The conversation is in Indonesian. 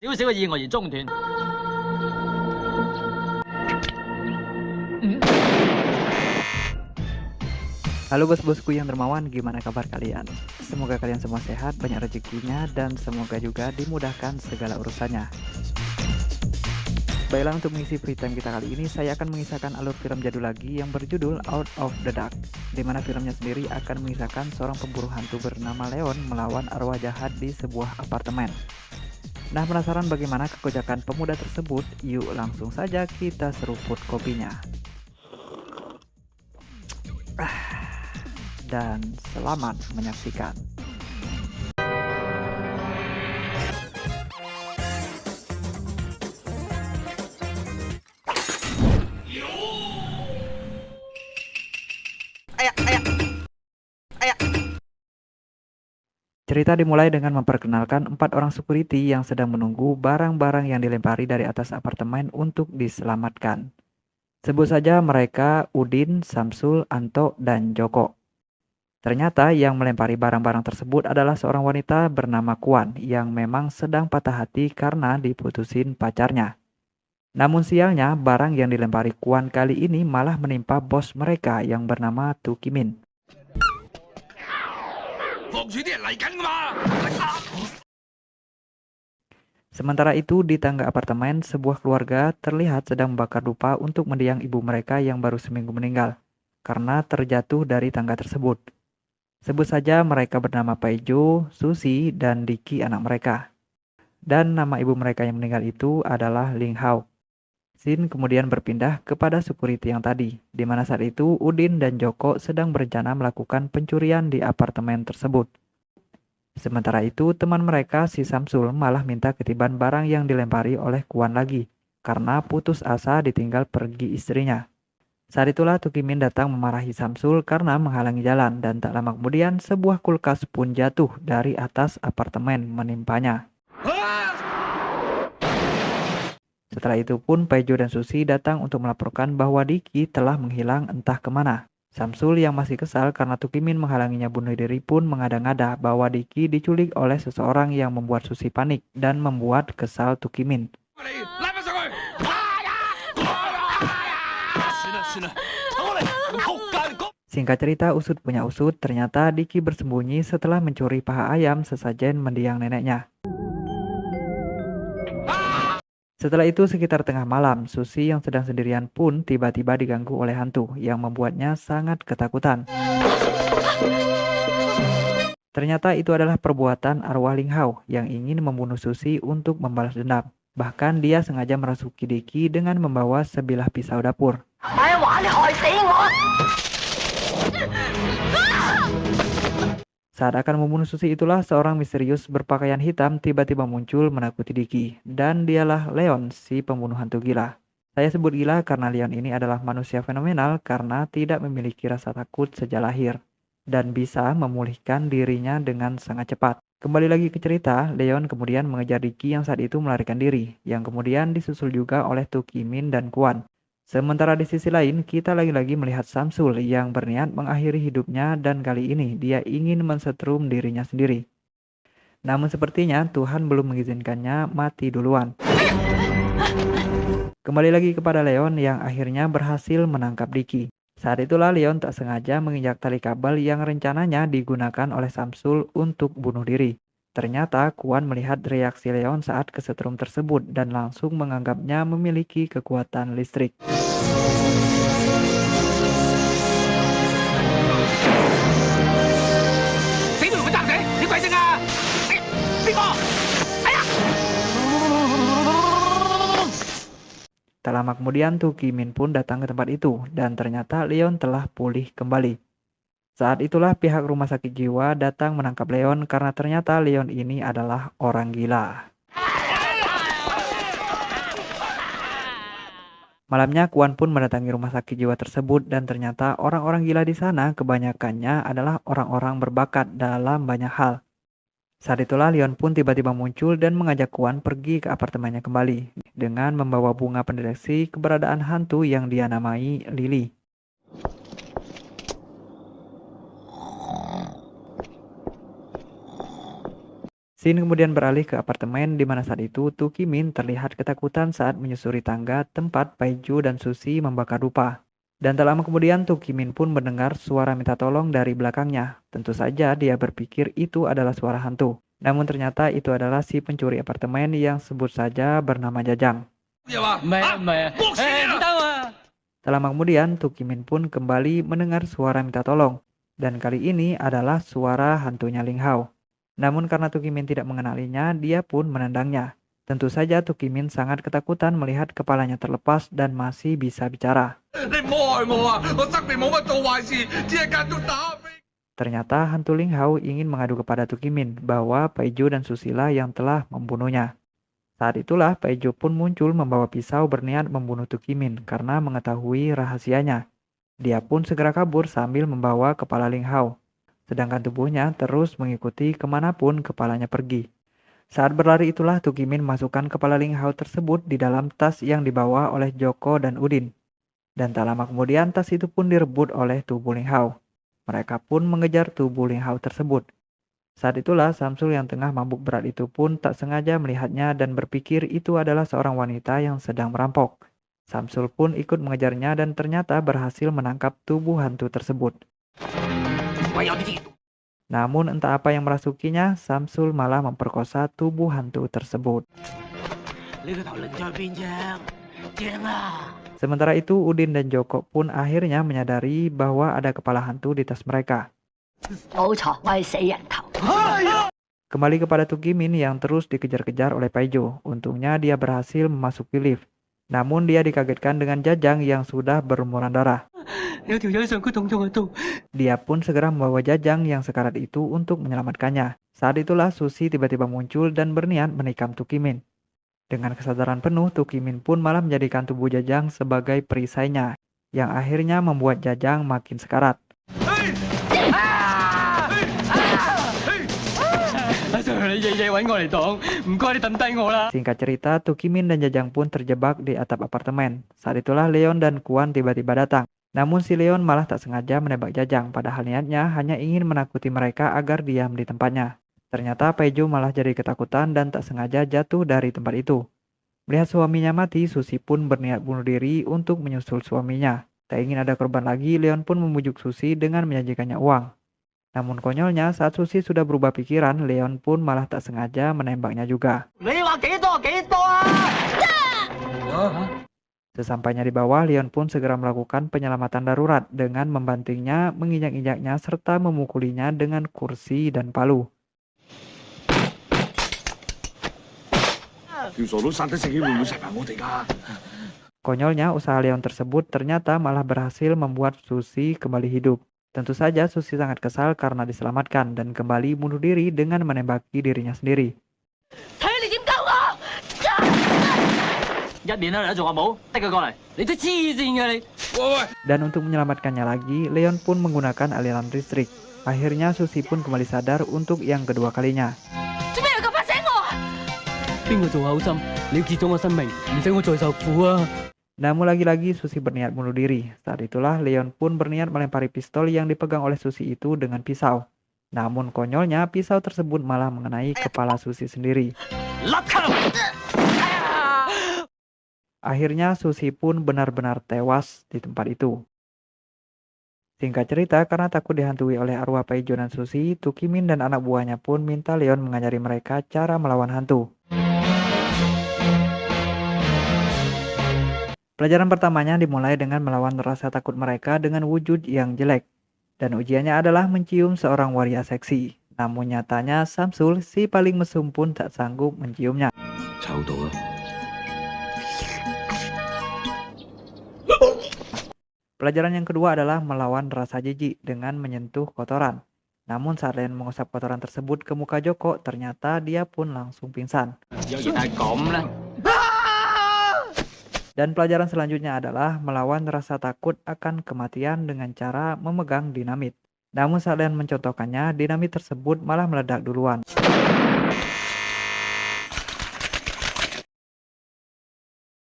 少少嘅意外而中斷。Halo bos-bosku yang dermawan, gimana kabar kalian? Semoga kalian semua sehat, banyak rezekinya, dan semoga juga dimudahkan segala urusannya. Baiklah, untuk mengisi free time kita kali ini, saya akan mengisahkan alur film jadul lagi yang berjudul Out of the Dark, di mana filmnya sendiri akan mengisahkan seorang pemburu hantu bernama Leon melawan arwah jahat di sebuah apartemen. Nah, penasaran bagaimana kekocakan pemuda tersebut? Yuk langsung saja kita seruput kopinya. Dan selamat menyaksikan. Cerita dimulai dengan memperkenalkan 4 orang security yang sedang menunggu barang-barang yang dilempari dari atas apartemen untuk diselamatkan. Sebut saja mereka Udin, Samsul, Anto, dan Joko. Ternyata yang melempari barang-barang tersebut adalah seorang wanita bernama Kuan yang memang sedang patah hati karena diputusin pacarnya. Namun sialnya, barang yang dilempari Kuan kali ini malah menimpa bos mereka yang bernama Tu Kimin. Sementara itu, di tangga apartemen, sebuah keluarga terlihat sedang membakar dupa untuk mendiang ibu mereka yang baru seminggu meninggal karena terjatuh dari tangga tersebut. Sebut saja mereka bernama Paijo, Susi, dan Diki anak mereka. Dan nama ibu mereka yang meninggal itu adalah Ling Hao. Scene kemudian berpindah kepada security yang tadi, di mana saat itu Udin dan Joko sedang berencana melakukan pencurian di apartemen tersebut. Sementara itu, teman mereka si Samsul malah minta ketiban barang yang dilempari oleh Kuan lagi, karena putus asa ditinggal pergi istrinya. Saat itulah Tukimin datang memarahi Samsul karena menghalangi jalan, dan tak lama kemudian sebuah kulkas pun jatuh dari atas apartemen menimpanya. Setelah itu pun Paijo dan Susi datang untuk melaporkan bahwa Diki telah menghilang entah kemana. Samsul yang masih kesal karena Tukimin menghalanginya bunuh diri pun mengada-ngada bahwa Diki diculik oleh seseorang yang membuat Susi panik dan membuat kesal Tukimin. Singkat cerita, usut punya usut, ternyata Diki bersembunyi setelah mencuri paha ayam sesajen mendiang neneknya. Setelah itu sekitar tengah malam, Susi yang sedang sendirian pun tiba-tiba diganggu oleh hantu yang membuatnya sangat ketakutan. Ternyata itu adalah perbuatan arwah Ling Hao yang ingin membunuh Susi untuk membalas dendam. Bahkan dia sengaja merasuki Diki dengan membawa sebilah pisau dapur. Saat akan membunuh Susi itulah seorang misterius berpakaian hitam tiba-tiba muncul menakuti Diki. Dan dialah Leon, si pembunuh hantu gila. Saya sebut gila karena Leon ini adalah manusia fenomenal karena tidak memiliki rasa takut sejak lahir. Dan bisa memulihkan dirinya dengan sangat cepat. Kembali lagi ke cerita, Leon kemudian mengejar Diki yang saat itu melarikan diri. Yang kemudian disusul juga oleh Tu Kimin dan Kuan. Sementara di sisi lain, kita lagi-lagi melihat Samsul yang berniat mengakhiri hidupnya dan kali ini dia ingin mensetrum dirinya sendiri. Namun sepertinya Tuhan belum mengizinkannya mati duluan. Kembali lagi kepada Leon yang akhirnya berhasil menangkap Diki. Saat itulah Leon tak sengaja menginjak tali kabel yang rencananya digunakan oleh Samsul untuk bunuh diri. Ternyata Kuan melihat reaksi Leon saat kesetrum tersebut dan langsung menganggapnya memiliki kekuatan listrik. Tak lama kemudian Tu Kimin pun datang ke tempat itu dan ternyata Leon telah pulih kembali. Saat itulah pihak rumah sakit jiwa datang menangkap Leon karena ternyata Leon ini adalah orang gila. Malamnya Kuan pun mendatangi rumah sakit jiwa tersebut dan ternyata orang-orang gila di sana kebanyakannya adalah orang-orang berbakat dalam banyak hal. Saat itulah Leon pun tiba-tiba muncul dan mengajak Kuan pergi ke apartemennya kembali dengan membawa bunga pendeteksi keberadaan hantu yang dia namai Lily. Scene kemudian beralih ke apartemen di mana saat itu Tu Kimin terlihat ketakutan saat menyusuri tangga tempat Paiju dan Susi membakar dupa. Dan tak lama kemudian Tu Kimin pun mendengar suara minta tolong dari belakangnya. Tentu saja dia berpikir itu adalah suara hantu. Namun ternyata itu adalah si pencuri apartemen yang sebut saja bernama Jajang. Tak lama kemudian Tu Kimin pun kembali mendengar suara minta tolong. Dan kali ini adalah suara hantunya Ling Hao. Namun karena Tu Kimin tidak mengenalinya, dia pun menendangnya. Tentu saja Tu Kimin sangat ketakutan melihat kepalanya terlepas dan masih bisa bicara. Ternyata hantu Ling Hao ingin mengadu kepada Tu Kimin bahwa Paiju dan Susila yang telah membunuhnya. Saat itulah Paiju pun muncul membawa pisau berniat membunuh Tu Kimin karena mengetahui rahasianya. Dia pun segera kabur sambil membawa kepala Ling Hao. Sedangkan tubuhnya terus mengikuti kemanapun kepalanya pergi. Saat berlari itulah Tu Kimin masukkan kepala Ling Hao tersebut di dalam tas yang dibawa oleh Joko dan Udin. Dan tak lama kemudian tas itu pun direbut oleh tubuh Ling Hao. Mereka pun mengejar tubuh Ling Hao tersebut. Saat itulah Samsul yang tengah mabuk berat itu pun tak sengaja melihatnya dan berpikir itu adalah seorang wanita yang sedang merampok. Samsul pun ikut mengejarnya dan ternyata berhasil menangkap tubuh hantu tersebut. Namun entah apa yang merasukinya, Samsul malah memperkosa tubuh hantu tersebut. Sementara itu, Udin dan Joko pun akhirnya menyadari bahwa ada kepala hantu di tas mereka. Kembali kepada Tu Kimin yang terus dikejar-kejar oleh Paiju. Untungnya dia berhasil memasuki lift. Namun dia dikagetkan dengan Jajang yang sudah berlumuran darah. Dia pun segera membawa Jajang yang sekarat itu untuk menyelamatkannya. Saat itulah Susi tiba-tiba muncul dan berniat menikam Tu Kimin. Dengan kesadaran penuh, Tu Kimin pun malah menjadikan tubuh Jajang sebagai perisainya, yang akhirnya membuat Jajang makin sekarat. Singkat cerita, Tu Kimin dan Jajang pun terjebak di atap apartemen. Saat itulah Leon dan Kuan tiba-tiba datang. Namun si Leon malah tak sengaja menembak Jajang, padahal niatnya hanya ingin menakuti mereka agar diam di tempatnya. Ternyata Paiju malah jadi ketakutan dan tak sengaja jatuh dari tempat itu. Melihat suaminya mati, Susi pun berniat bunuh diri untuk menyusul suaminya. Tak ingin ada korban lagi, Leon pun membujuk Susi dengan menjanjikannya uang. Namun konyolnya saat Susi sudah berubah pikiran, Leon pun malah tak sengaja menembaknya juga. Sesampainya di bawah, Leon pun segera melakukan penyelamatan darurat dengan membantingnya, menginjak-injaknya, serta memukulinya dengan kursi dan palu. Konyolnya, usaha Leon tersebut ternyata malah berhasil membuat Susi kembali hidup. Tentu saja Susi sangat kesal karena diselamatkan dan kembali bunuh diri dengan menembaki dirinya sendiri. Dan untuk menyelamatkannya lagi, Leon pun menggunakan aliran listrik. Akhirnya Susi pun kembali sadar untuk yang kedua kalinya. Namun lagi-lagi Susi berniat bunuh diri. Saat itulah Leon pun berniat melempari pistol yang dipegang oleh Susi itu dengan pisau. Namun konyolnya pisau tersebut malah mengenai kepala Susi sendiri. Akhirnya Susi pun benar-benar tewas di tempat itu. Singkat cerita, karena takut dihantui oleh arwah Paiju dan Susi, Tu Kimin dan anak buahnya pun minta Leon mengajari mereka cara melawan hantu. Pelajaran pertamanya dimulai dengan melawan rasa takut mereka dengan wujud yang jelek. Dan ujiannya adalah mencium seorang waria seksi. Namun nyatanya Samsul, si paling mesum pun tak sanggup menciumnya. Pelajaran yang kedua adalah melawan rasa jijik dengan menyentuh kotoran. Namun saat Leon mengusap kotoran tersebut ke muka Joko, ternyata dia pun langsung pingsan. Dan pelajaran selanjutnya adalah melawan rasa takut akan kematian dengan cara memegang dinamit. Namun saat Leon mencontohkannya, dinamit tersebut malah meledak duluan.